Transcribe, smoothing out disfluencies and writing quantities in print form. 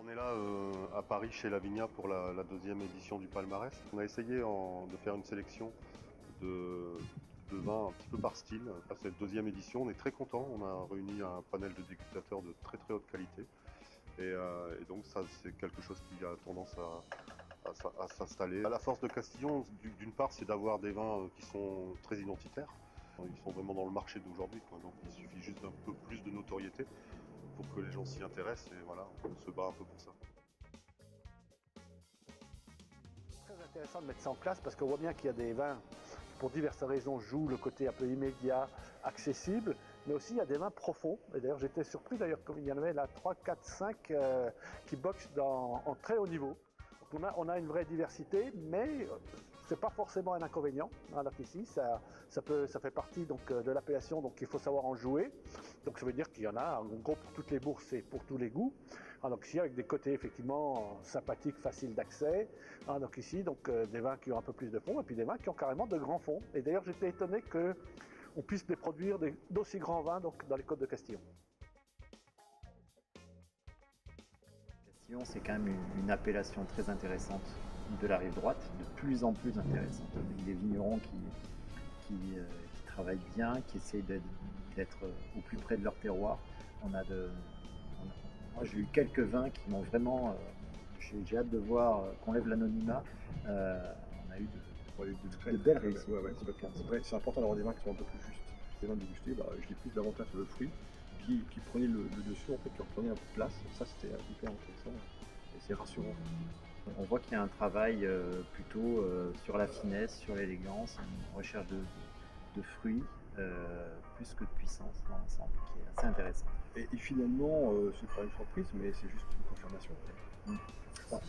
On est là à Paris chez Lavinia pour la deuxième édition du palmarès. On a essayé de faire une sélection de, de vins un petit peu par style. À cette deuxième édition, on est très content. On a réuni un panel de dégustateurs de très très haute qualité. Et donc ça, c'est quelque chose qui a tendance à s'installer. La force de Castillon, d'une part, c'est d'avoir des vins qui sont très identitaires. Ils sont vraiment dans le marché d'aujourd'hui, donc il suffit juste d'un peu plus de notoriété pour que les gens s'y intéressent, et voilà, on se bat un peu pour ça. C'est très intéressant de mettre ça en place parce qu'on voit bien qu'il y a des vins qui, pour diverses raisons, jouent le côté un peu immédiat, accessible, mais aussi il y a des vins profonds. Et d'ailleurs, j'étais surpris, d'ailleurs, comme il y en avait là 3, 4, 5 qui boxent en très haut niveau. Donc on a une vraie diversité, mais c'est pas forcément un inconvénient. Alors qu'ici, ça fait partie donc, de l'appellation, donc il faut savoir en jouer. Donc ça veut dire qu'il y en a en gros pour toutes les bourses et pour tous les goûts. Donc ici, avec des côtés effectivement sympathiques, faciles d'accès. Donc ici, donc, des vins qui ont un peu plus de fond et puis des vins qui ont carrément de grands fonds. Et d'ailleurs, j'étais étonné qu'on puisse les produire d'aussi grands vins donc, dans les Côtes de Castillon. C'est quand même une appellation très intéressante de la rive droite, de plus en plus intéressante, avec des vignerons qui travaillent bien, qui essayent d'être au plus près de leur terroir. Moi j'ai eu quelques vins qui m'ont vraiment, j'ai hâte de voir qu'on lève l'anonymat. On a eu de belles réussites. C'est important d'avoir des vins qui sont un peu plus justes. Les vins dégustés, je l'ai plus davantage sur le fruit, qui prenait le dessus, en fait, qui reprenait un peu de place. Ça, c'était hyper intéressant et c'est rassurant. On voit qu'il y a un travail plutôt sur la finesse, sur l'élégance, une recherche de fruits, plus que de puissance dans l'ensemble, qui est assez intéressant. Et finalement, c'est pas une surprise, mais c'est juste une confirmation. C'est ça.